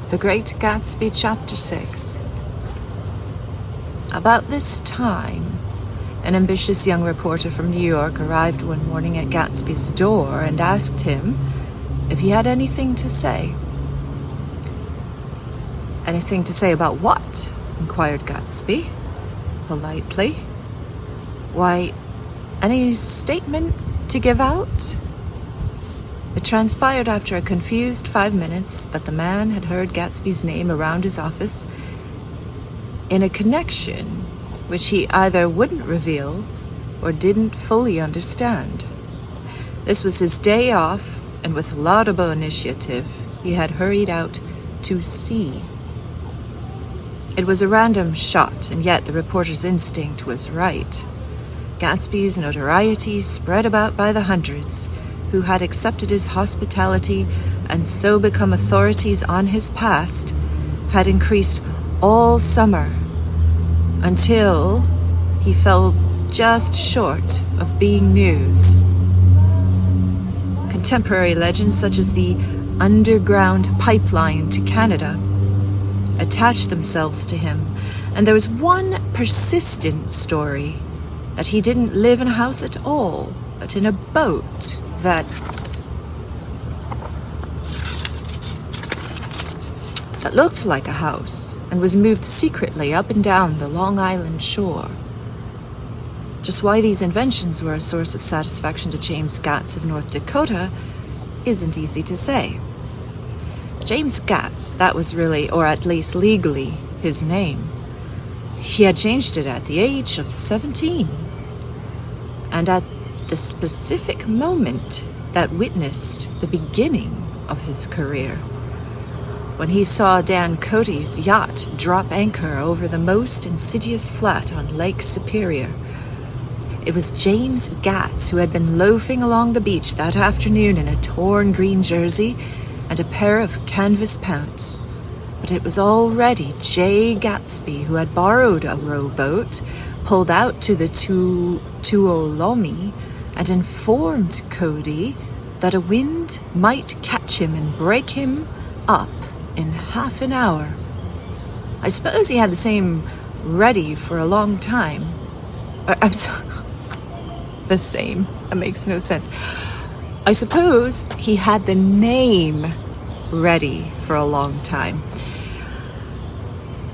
The Great Gatsby Chapter 6. About this time, an ambitious young reporter from New York arrived one morning at Gatsby's door and asked him if he had anything to say. "Anything to say about what?" inquired Gatsby, politely. "Why, any statement to give out?" It transpired after a confused 5 minutes that the man had heard Gatsby's name around his office in a connection which he either wouldn't reveal or didn't fully understand. This was his day off, and with laudable initiative, he had hurried out to see. It was a random shot, and yet the reporter's instinct was right. Gatsby's notoriety spread about by the hundreds who had accepted his hospitality and so become authorities on his past, had increased all summer until he fell just short of being news. Contemporary legends such as the underground pipeline to Canada attached themselves to him, and there was one persistent story that he didn't live in a house at all, but in a boat that looked like a house and was moved secretly up and down the Long Island shore. Just why these inventions were a source of satisfaction to James Gatz of North Dakota isn't easy to say. James Gatz, that was really, or at least legally, his name. He had changed it at the age of 17. And at the specific moment that witnessed the beginning of his career, when he saw Dan Cody's yacht drop anchor over the most insidious flat on Lake Superior. It was James Gatz who had been loafing along the beach that afternoon in a torn green jersey and a pair of canvas pants. But it was already J. Gatsby who had borrowed a rowboat, pulled out to the Tuolumne, and informed Cody that a wind might catch him and break him up in half an hour. I suppose he had the same ready for a long time. I'm sorry. The same. That makes no sense. I suppose he had the name ready for a long time.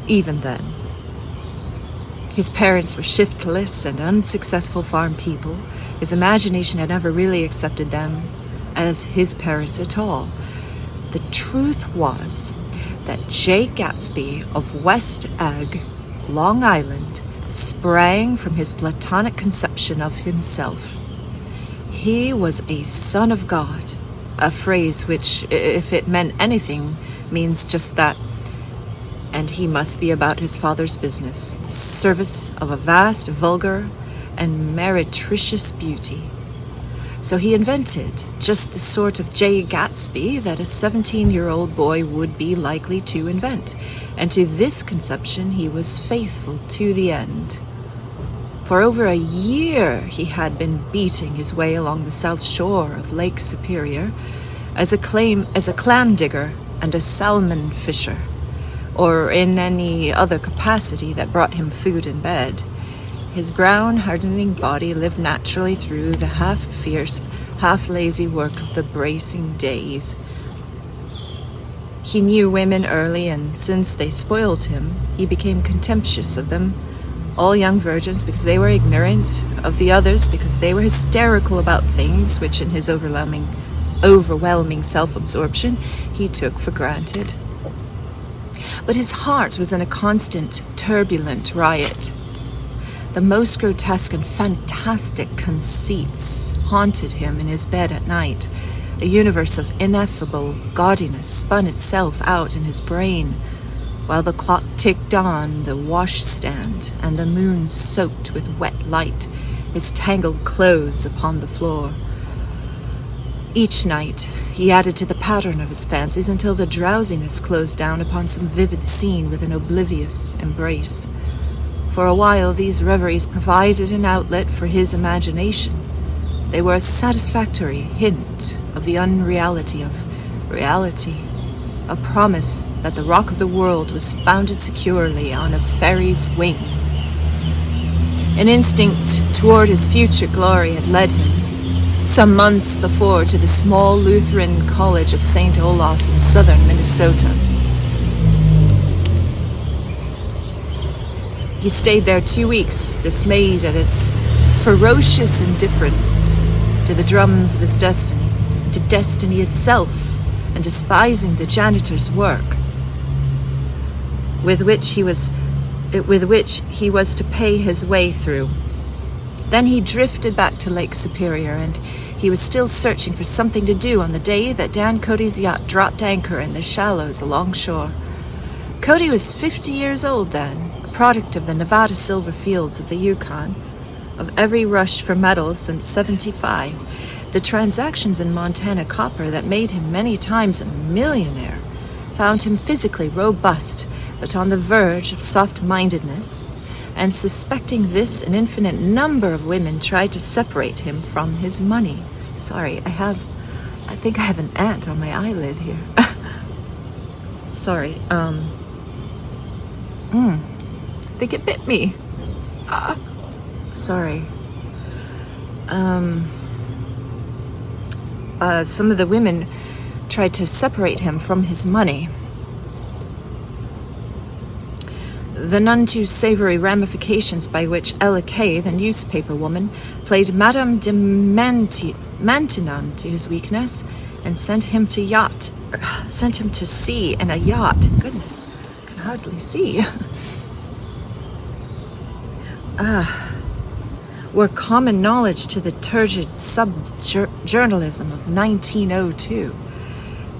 Even then. His parents were shiftless and unsuccessful farm people. His imagination had never really accepted them as his parents at all. The truth was that J. Gatsby of West Egg, Long Island, sprang from his platonic conception of himself. He was a son of God, a phrase which, if it meant anything, means just that. And he must be about his father's business, the service of a vast, vulgar, and meretricious beauty. So he invented just the sort of J. Gatsby that a 17-year-old boy would be likely to invent, and to this conception he was faithful to the end. For over a year he had been beating his way along the south shore of Lake Superior as a clam digger and a salmon fisher, or in any other capacity that brought him food and bed. His brown, hardening body lived naturally through the half-fierce, half-lazy work of the bracing days. He knew women early, and since they spoiled him, he became contemptuous of them. All young virgins because they were ignorant, of the others because they were hysterical about things which in his overwhelming self-absorption he took for granted. But his heart was in a constant, turbulent riot. The most grotesque and fantastic conceits haunted him in his bed at night. A universe of ineffable gaudiness spun itself out in his brain, while the clock ticked on the washstand and the moon soaked with wet light his tangled clothes upon the floor. Each night he added to the pattern of his fancies until the drowsiness closed down upon some vivid scene with an oblivious embrace. For a while these reveries provided an outlet for his imagination. They were a satisfactory hint of the unreality of reality. a promise that the rock of the world was founded securely on a fairy's wing. An instinct toward his future glory had led him, some months before, to the small Lutheran College of St. Olaf in southern Minnesota. He stayed there 2 weeks, dismayed at its ferocious indifference to the drums of his destiny, to destiny itself, and despising the janitor's work, with which he was to pay his way through. Then he drifted back to Lake Superior, and he was still searching for something to do on the day that Dan Cody's yacht dropped anchor in the shallows alongshore. Cody was 50 years old then, a product of the Nevada silver fields of the Yukon, of every rush for metals since '75, the transactions in Montana copper that made him many times a millionaire found him physically robust, but on the verge of soft-mindedness, and suspecting this, an infinite number of women tried to separate him from his money. Sorry, I think I have an ant on my eyelid here. Sorry, I think it bit me. Sorry. Some of the women tried to separate him from his money. The none too savory ramifications by which Ella Kay, the newspaper woman, played Madame de Maintenon to his weakness and sent him to sea in a yacht. Goodness, I can hardly see. Were common knowledge to the turgid sub-journalism of 1902.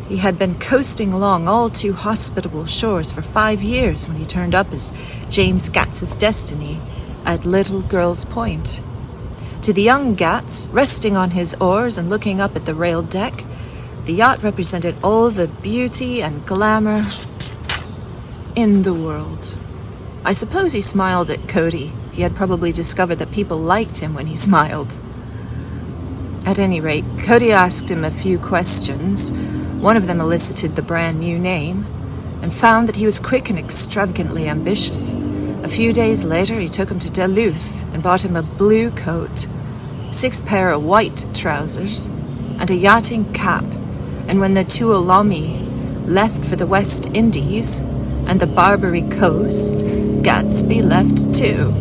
He had been coasting along all too hospitable shores for 5 years when he turned up as James Gats's destiny at Little Girl's Point. To the young Gats, resting on his oars and looking up at the railed deck, the yacht represented all the beauty and glamour in the world. I suppose he smiled at Cody. He had probably discovered that people liked him when he smiled. At any rate, Cody asked him a few questions. One of them elicited the brand new name, and found that he was quick and extravagantly ambitious. A few days later, he took him to Duluth and bought him a blue coat, 6 pair of white trousers, and a yachting cap. And when the Tuolumne left for the West Indies and the Barbary Coast, Gatsby left too.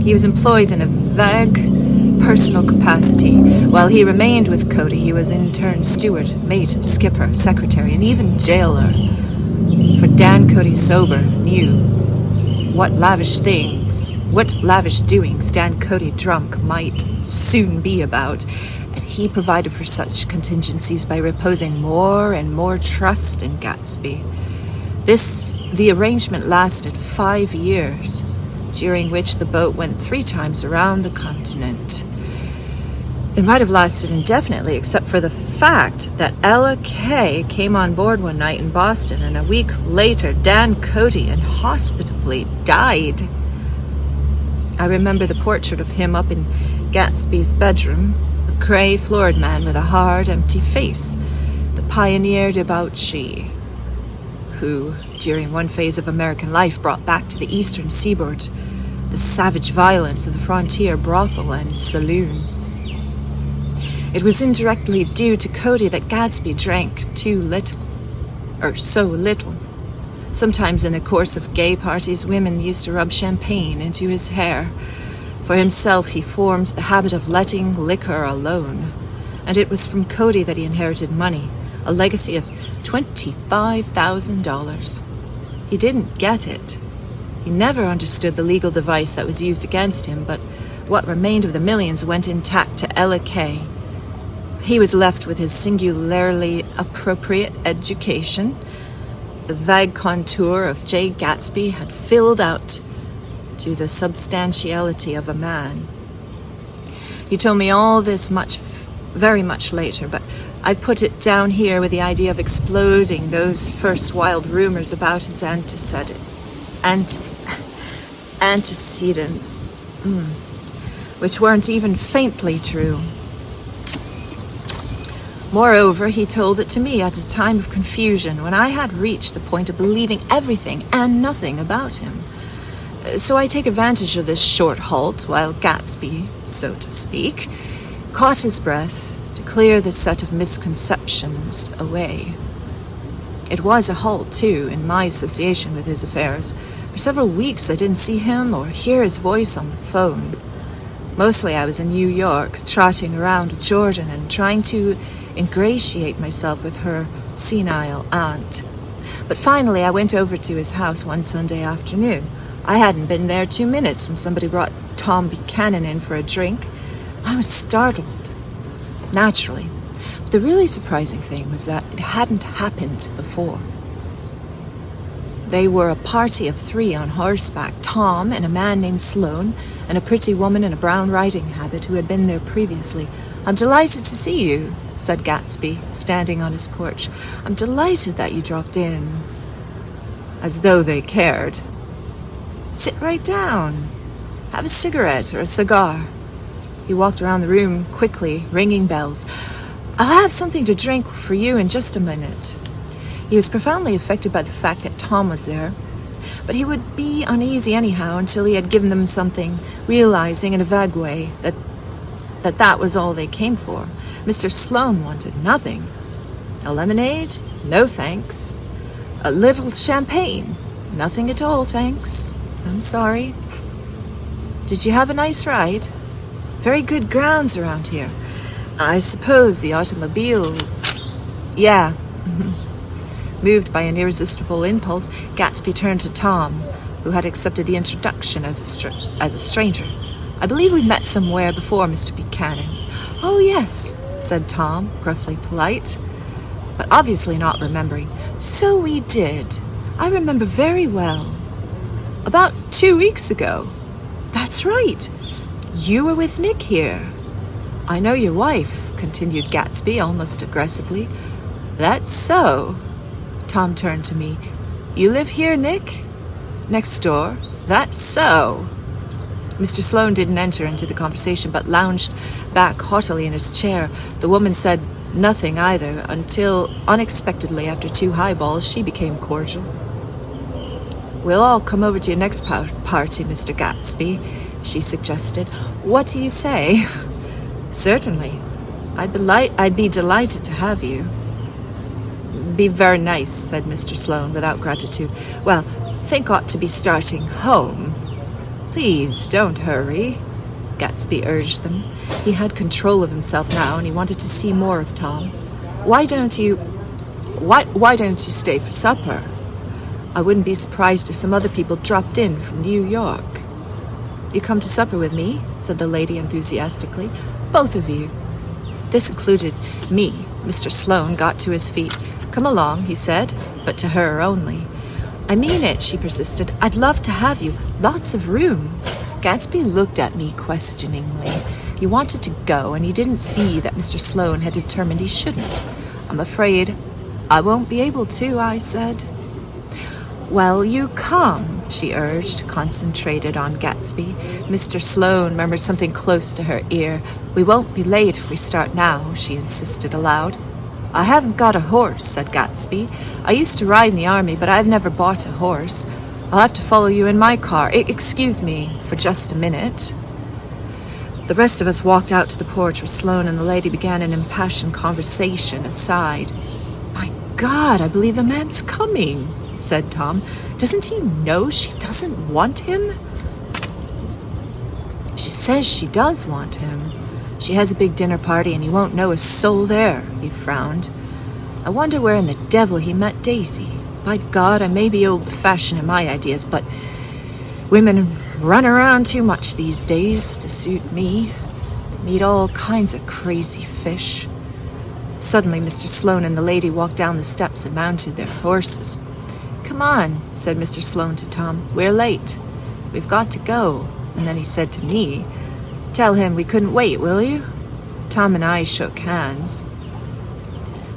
He was employed in a vague personal capacity. While he remained with Cody, he was in turn steward, mate, skipper, secretary, and even jailer. For Dan Cody sober knew what lavish doings Dan Cody drunk might soon be about, and he provided for such contingencies by reposing more and more trust in Gatsby. The arrangement lasted 5 years, during which the boat went 3 times around the continent. It might have lasted indefinitely, except for the fact that Ella Kay came on board one night in Boston, and a week later Dan Cody inhospitably died. I remember the portrait of him up in Gatsby's bedroom, a grey-floored man with a hard, empty face, the pioneer debauchee, who, during one phase of American life, brought back to the eastern seaboard the savage violence of the frontier brothel and saloon. It was indirectly due to Cody that Gatsby drank so little. Sometimes in the course of gay parties, women used to rub champagne into his hair. For himself, he formed the habit of letting liquor alone. And it was from Cody that he inherited money, a legacy of $25,000. He didn't get it. He never understood the legal device that was used against him, but what remained of the millions went intact to Ella Kay. He was left with his singularly appropriate education. The vague contour of J. Gatsby had filled out to the substantiality of a man. He told me all this very much later, but I put it down here with the idea of exploding those first wild rumors about his antecedents, which weren't even faintly true. Moreover, he told it to me at a time of confusion when I had reached the point of believing everything and nothing about him. So I take advantage of this short halt while Gatsby, so to speak, caught his breath to clear the set of misconceptions away. It was a halt, too, in my association with his affairs. For several weeks I didn't see him or hear his voice on the phone. Mostly I was in New York, trotting around with Jordan and trying to ingratiate myself with her senile aunt. But finally I went over to his house one Sunday afternoon. I hadn't been there 2 minutes when somebody brought Tom Buchanan in for a drink. I was startled, naturally. But the really surprising thing was that it hadn't happened before. They were a party of 3 on horseback, Tom and a man named Sloane, and a pretty woman in a brown riding habit who had been there previously. "I'm delighted to see you," said Gatsby, standing on his porch. "I'm delighted that you dropped in." As though they cared. "Sit right down. Have a cigarette or a cigar." He walked around the room quickly, ringing bells. "I'll have something to drink for you in just a minute." He was profoundly affected by the fact that Tom was there, but he would be uneasy anyhow until he had given them something, realizing in a vague way that was all they came for. Mr. Sloane wanted nothing. A lemonade? No, thanks. A little champagne? Nothing at all, thanks. I'm sorry. Did you have a nice ride? Very good grounds around here. I suppose the automobiles... Yeah. Moved by an irresistible impulse, Gatsby turned to Tom, who had accepted the introduction as a stranger. "I believe we met somewhere before, Mr. Buchanan." "Oh, yes," said Tom, gruffly polite, but obviously not remembering. "So we did. I remember very well. About 2 weeks ago." "That's right. You were with Nick here." "I know your wife," continued Gatsby almost aggressively. "That's so." Tom turned to me. "You live here, Nick?" "Next door." "That's so." Mr. Sloane didn't enter into the conversation, but lounged back haughtily in his chair. The woman said nothing either, until, unexpectedly, after 2 highballs, she became cordial. "We'll all come over to your next party, Mr. Gatsby," she suggested. "What do you say?" "Certainly. I'd be delighted to have you." "Be very nice," said Mr. Sloane without gratitude. "Well, think ought to be starting home." "Please don't hurry," Gatsby urged them. He had control of himself now, and he wanted to see more of Tom. Why don't you stay for supper? I wouldn't be surprised if some other people dropped in from New York." "You come to supper with me?" said the lady enthusiastically. "Both of you." This included me. Mr. Sloane got to his feet. "Come along," he said, but to her only. "I mean it," she persisted. "I'd love to have you. Lots of room." Gatsby looked at me questioningly. He wanted to go, and he didn't see that Mr. Sloane had determined he shouldn't. "I'm afraid I won't be able to," I said. "Well, you come," she urged, concentrated on Gatsby. Mr. Sloane murmured something close to her ear. "We won't be late if we start now," she insisted aloud. "I haven't got a horse," said Gatsby. "I used to ride in the army, but I've never bought a horse. I'll have to follow you in my car. Excuse me for just a minute." The rest of us walked out to the porch where Sloane and the lady began an impassioned conversation aside. "My God, I believe the man's coming," said Tom. "Doesn't he know she doesn't want him?" "She says she does want him. She has a big dinner party and he won't know a soul there," he frowned. "I wonder where in the devil he met Daisy. By God, I may be old-fashioned in my ideas, but women run around too much these days to suit me. They meet all kinds of crazy fish." Suddenly, Mr. Sloane and the lady walked down the steps and mounted their horses. "Come on," said Mr. Sloane to Tom. "We're late. We've got to go." And then he said to me, "Tell him we couldn't wait, will you?" Tom and I shook hands.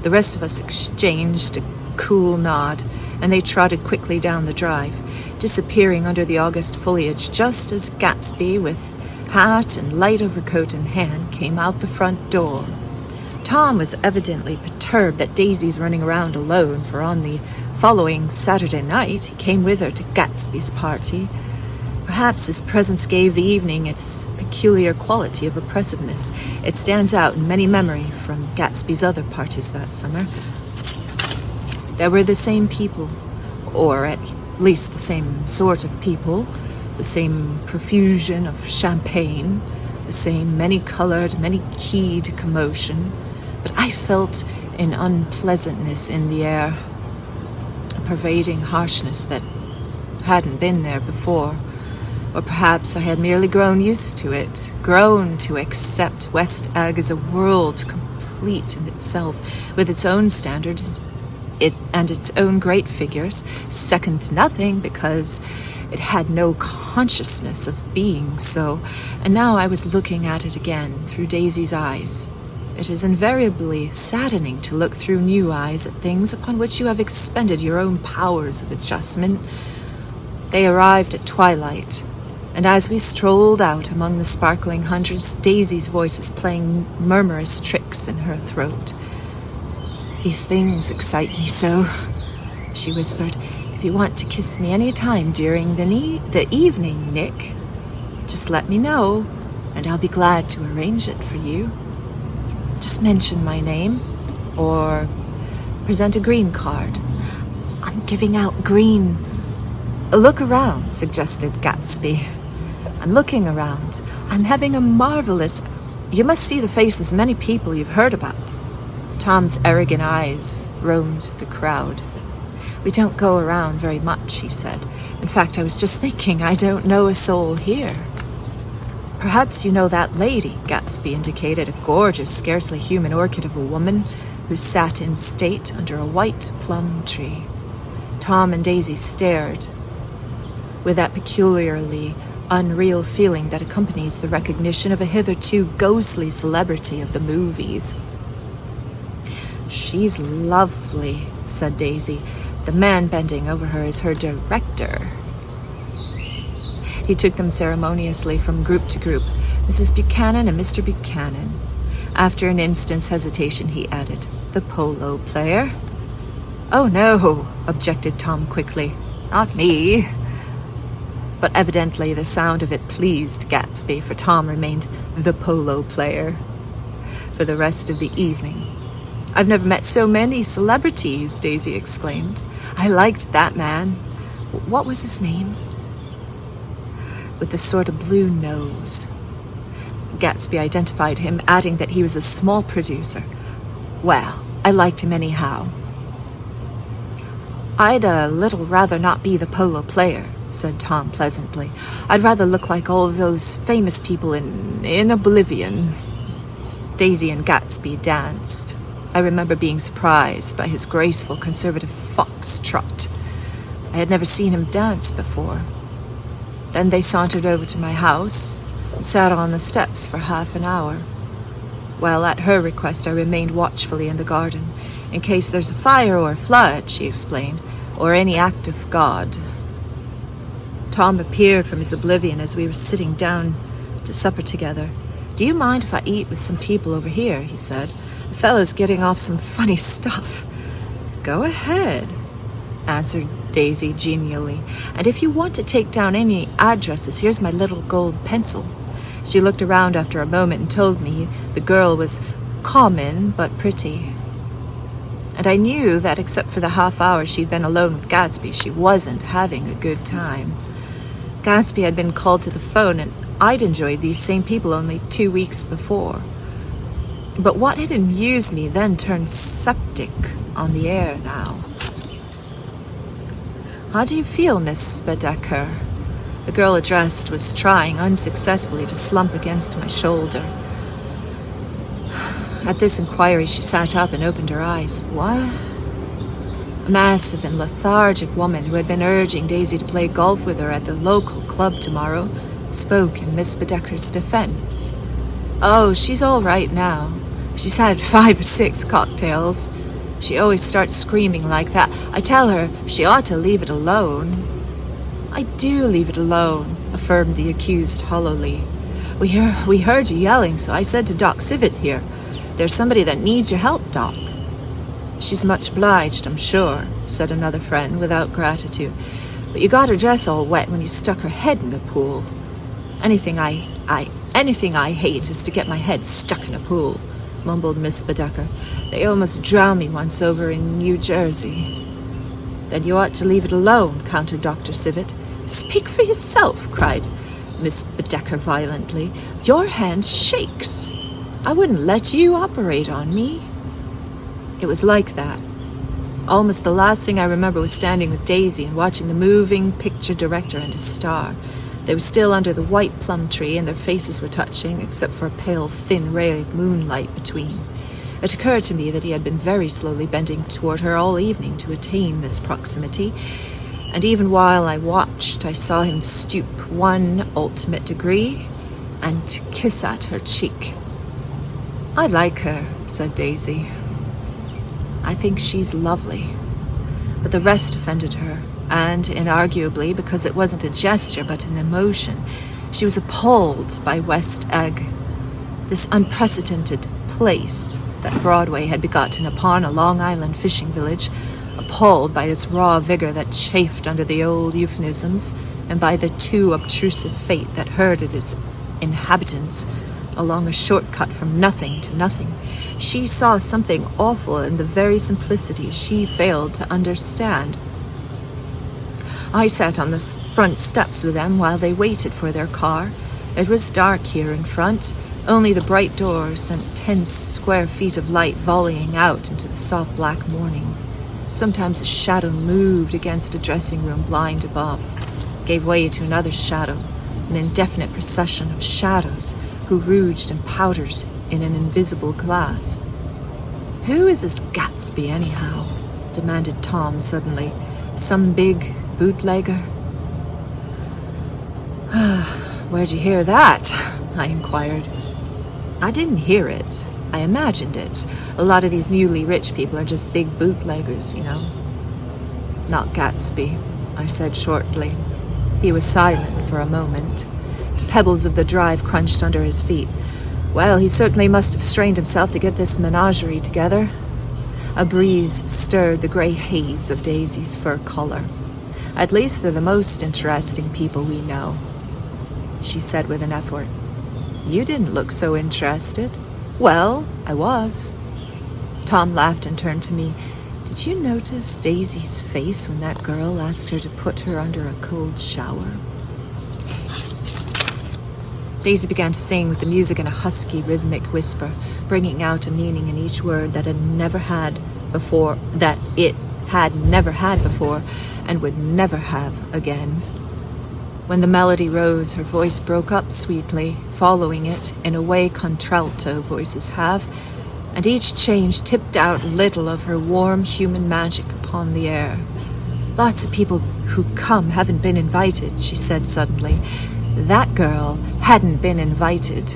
The rest of us exchanged a cool nod, and they trotted quickly down the drive, disappearing under the August foliage just as Gatsby, with hat and light overcoat in hand, came out the front door. Tom was evidently perturbed that Daisy's running around alone, for on the following Saturday night he came with her to Gatsby's party. Perhaps his presence gave the evening its peculiar quality of oppressiveness. It stands out in many memory from Gatsby's other parties that summer. There were the same people, or at least the same sort of people, the same profusion of champagne, the same many-colored, many-keyed commotion, but I felt an unpleasantness in the air, a pervading harshness that hadn't been there before. Or perhaps I had merely grown used to it, grown to accept West Egg as a world complete in itself, with its own standards and its own great figures, second to nothing because it had no consciousness of being so. And now I was looking at it again through Daisy's eyes. It is invariably saddening to look through new eyes at things upon which you have expended your own powers of adjustment. They arrived at twilight, and as we strolled out among the sparkling hundreds, Daisy's voice was playing murmurous tricks in her throat. "These things excite me so," she whispered. "If you want to kiss me any time during the evening, Nick, just let me know, and I'll be glad to arrange it for you. Just mention my name, or present a green card. I'm giving out green." "Look around," suggested Gatsby. "I'm looking around. I'm having a marvelous... You must see the faces of many people you've heard about." Tom's arrogant eyes roamed the crowd. "We don't go around very much," he said. "In fact, I was just thinking I don't know a soul here." "Perhaps you know that lady," Gatsby indicated, a gorgeous, scarcely human orchid of a woman who sat in state under a white plum tree. Tom and Daisy stared with that peculiarly unreal feeling that accompanies the recognition of a hitherto ghostly celebrity of the movies. "She's lovely," said Daisy. "The man bending over her is her director." He took them ceremoniously from group to group, Mrs. Buchanan and Mr. Buchanan. After an instant's hesitation, he added, "The polo player." "Oh, no," objected Tom quickly. "Not me." But evidently the sound of it pleased Gatsby, for Tom remained the polo player for the rest of the evening. "I've never met so many celebrities," Daisy exclaimed. "I liked that man. What was his name? With the sort of blue nose." Gatsby identified him, adding that he was a small producer. "Well, I liked him anyhow." "I'd a little rather not be the polo player," said Tom pleasantly. "I'd rather look like all those famous people in Oblivion." Daisy and Gatsby danced. I remember being surprised by his graceful, conservative fox-trot. I had never seen him dance before. Then they sauntered over to my house and sat on the steps for half an hour. Well, at her request, I remained watchfully in the garden. "In case there's a fire or a flood," she explained, "or any act of God." Tom appeared from his oblivion as we were sitting down to supper together. "Do you mind if I eat with some people over here?" he said. "The fellow's getting off some funny stuff." "Go ahead," answered Daisy genially. "And if you want to take down any addresses, here's my little gold pencil." She looked around after a moment and told me the girl was common but pretty. And I knew that except for the half hour she'd been alone with Gatsby, she wasn't having a good time. Gatsby had been called to the phone, and I'd enjoyed these same people only 2 weeks before. But what had amused me then turned septic on the air now. "How do you feel, Miss Bedecker?" The girl addressed was trying unsuccessfully to slump against my shoulder. At this inquiry, she sat up and opened her eyes. "What?" A massive and lethargic woman who had been urging Daisy to play golf with her at the local club tomorrow spoke in Miss Bedecker's defense. "Oh, she's all right now. She's had 5 or 6 cocktails. She always starts screaming like that. I tell her she ought to leave it alone." "I do leave it alone," affirmed the accused hollowly. We heard you yelling, so I said to Doc Civet here, There's somebody that needs your help, Doc." "She's much obliged, I'm sure," said another friend without gratitude. "But you got her dress all wet when you stuck her head in the pool." Anything I hate is to get my head stuck in a pool," mumbled Miss Bedecker. "They almost drowned me once over in New Jersey." "Then you ought to leave it alone," countered Dr. Civet. "Speak for yourself," cried Miss Bedecker violently. "Your hand shakes. I wouldn't let you operate on me." It was like that. Almost the last thing I remember was standing with Daisy and watching the moving picture director and his star. They were still under the white plum tree, and their faces were touching, except for a pale, thin ray of moonlight between. It occurred to me that he had been very slowly bending toward her all evening to attain this proximity, and even while I watched, I saw him stoop one ultimate degree and kiss at her cheek. "I like her," said Daisy. "I think she's lovely." But the rest offended her, and inarguably, because it wasn't a gesture but an emotion, she was appalled by West Egg, this unprecedented place that Broadway had begotten upon a Long Island fishing village, appalled by its raw vigor that chafed under the old euphemisms, and by the too obtrusive fate that herded its inhabitants along a shortcut from nothing to nothing. She saw something awful in the very simplicity she failed to understand. I sat on the front steps with them while they waited for their car. It was dark here in front. Only the bright door sent 10 square feet of light volleying out into the soft black morning. Sometimes a shadow moved against a dressing-room blind above, gave way to another shadow, an indefinite procession of shadows who rouged and powdered in an invisible glass. "Who is this Gatsby, anyhow?" demanded Tom suddenly. "Some big bootlegger?" "Where'd you hear that?" I inquired. "I didn't hear it. I imagined it. A lot of these newly rich people are just big bootleggers, you know." "Not Gatsby," I said shortly. He was silent for a moment. The pebbles of the drive crunched under his feet. "Well, he certainly must have strained himself to get this menagerie together." A breeze stirred the gray haze of Daisy's fur collar. "At least they're the most interesting people we know," she said with an effort. "You didn't look so interested." "Well, I was." Tom laughed and turned to me. "Did you notice Daisy's face when that girl asked her to put her under a cold shower?" Daisy began to sing with the music in a husky, rhythmic whisper, bringing out a meaning in each word that it had never had before, and would never have again. When the melody rose, her voice broke up sweetly, following it in a way contralto voices have, and each change tipped out little of her warm human magic upon the air. "Lots of people who come haven't been invited," she said suddenly. That girl hadn't been invited.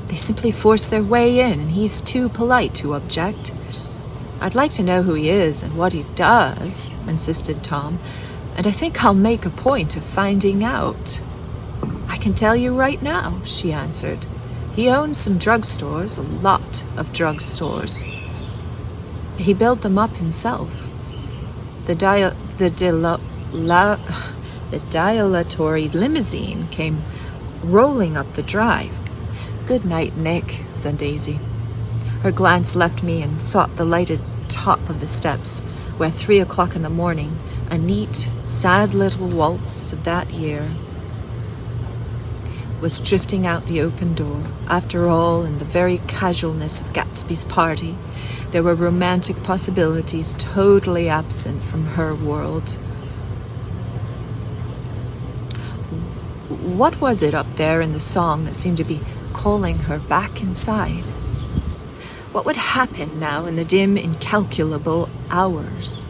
They simply forced their way in, and he's too polite to object. "I'd like to know who he is and what he does," insisted Tom, "and I think I'll make a point of finding out." "I can tell you right now," she answered. "He owns some drugstores, a lot of drugstores. He built them up himself. The dilatory limousine came rolling up the drive. "Good night, Nick," said Daisy. Her glance left me and sought the lighted top of the steps, where 3 o'clock in the morning, a neat, sad little waltz of that year, was drifting out the open door. After all, in the very casualness of Gatsby's party, there were romantic possibilities totally absent from her world. What was it up there in the song that seemed to be calling her back inside? What would happen now in the dim, incalculable hours?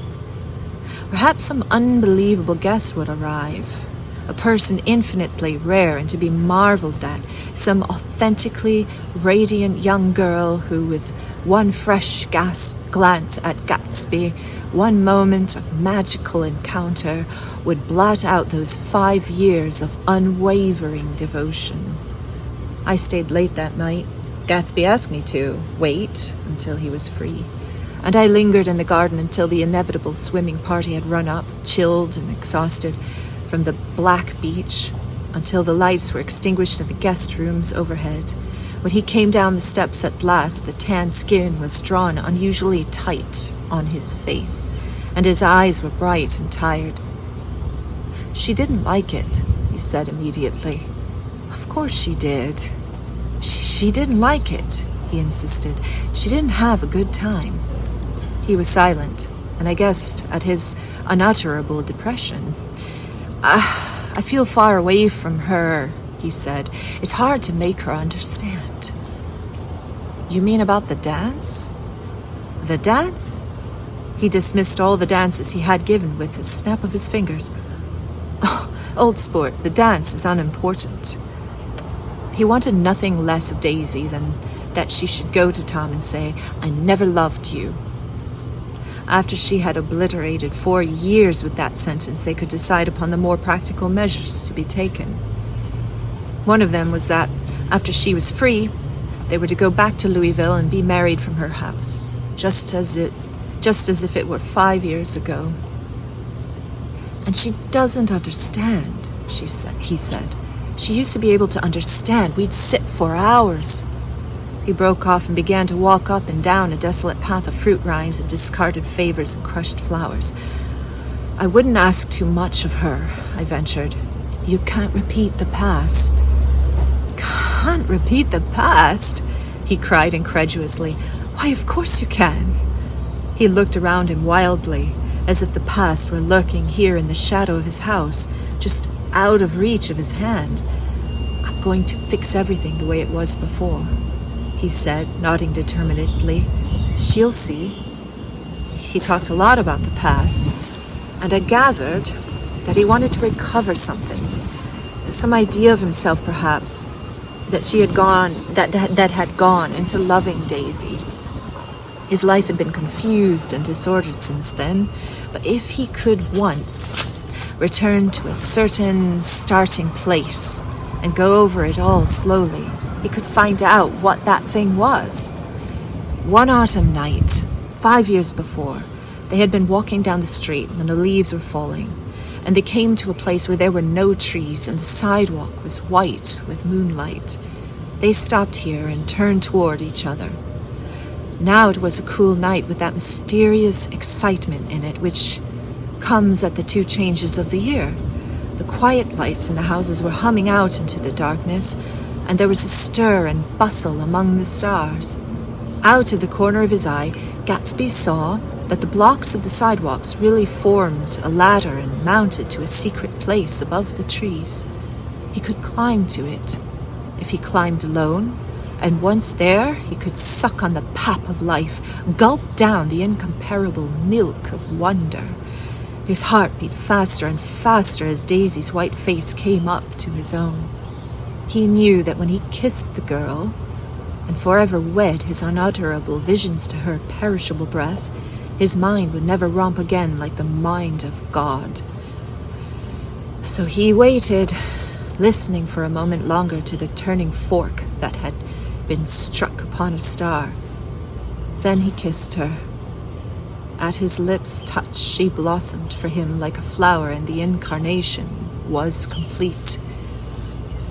Perhaps some unbelievable guest would arrive, a person infinitely rare and to be marveled at, some authentically radiant young girl who, with one fresh glance at Gatsby, one moment of magical encounter, would blot out those 5 years of unwavering devotion. I stayed late that night, Gatsby asked me to wait until he was free, and I lingered in the garden until the inevitable swimming party had run up, chilled and exhausted, from the black beach, until the lights were extinguished in the guest rooms overhead. When he came down the steps at last, the tan skin was drawn unusually tight on his face, and his eyes were bright and tired. "She didn't like it," he said immediately. "Of course she did. She didn't like it," he insisted. "She didn't have a good time." He was silent, and I guessed at his unutterable depression. I feel far away from her," he said. "It's hard to make her understand." "You mean about the dance?" "The dance?" He dismissed all the dances he had given with a snap of his fingers. "Oh, old sport, the dance is unimportant." He wanted nothing less of Daisy than that she should go to Tom and say, "I never loved you." After she had obliterated 4 years with that sentence, they could decide upon the more practical measures to be taken. One of them was that, after she was free, they were to go back to Louisville and be married from her house, just as if it were 5 years ago. "And she doesn't understand," he said. "She used to be able to understand. We'd sit for hours." He broke off and began to walk up and down a desolate path of fruit rinds and discarded favors and crushed flowers. "I wouldn't ask too much of her," I ventured. "You can't repeat the past." "Can't repeat the past?" he cried incredulously. "Why, of course you can." He looked around him wildly, as if the past were lurking here in the shadow of his house, just out of reach of his hand. "I'm going to fix everything the way it was before," he said, nodding determinedly. "She'll see." He talked a lot about the past, and I gathered that he wanted to recover something, some idea of himself perhaps, that had gone into loving Daisy. His life had been confused and disordered since then, but if he could once return to a certain starting place and go over it all slowly, he could find out what that thing was. One autumn night, 5 years before, they had been walking down the street when the leaves were falling, and they came to a place where there were no trees and the sidewalk was white with moonlight. They stopped here and turned toward each other. Now it was a cool night with that mysterious excitement in it which comes at the 2 changes of the year. The quiet lights in the houses were humming out into the darkness, and there was a stir and bustle among the stars. Out of the corner of his eye, Gatsby saw that the blocks of the sidewalks really formed a ladder and mounted to a secret place above the trees. He could climb to it, if he climbed alone, and once there he could suck on the pap of life, gulp down the incomparable milk of wonder. His heart beat faster and faster as Daisy's white face came up to his own. He knew that when he kissed the girl, and forever wed his unutterable visions to her perishable breath, his mind would never romp again like the mind of God. So he waited, listening for a moment longer to the turning fork that had been struck upon a star. Then he kissed her. At his lips' touch she blossomed for him like a flower, and the incarnation was complete.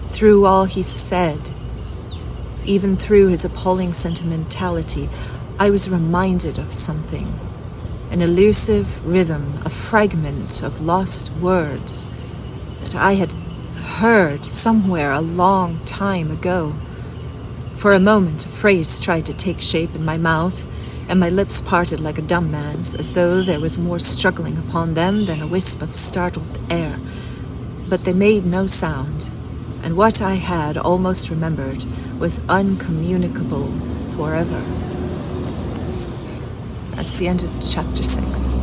Through all he said, even through his appalling sentimentality, I was reminded of something. An elusive rhythm, a fragment of lost words that I had heard somewhere a long time ago. For a moment, a phrase tried to take shape in my mouth, and my lips parted like a dumb man's, as though there was more struggling upon them than a wisp of startled air. But they made no sound, and what I had almost remembered was uncommunicable forever. That's the end of chapter 6.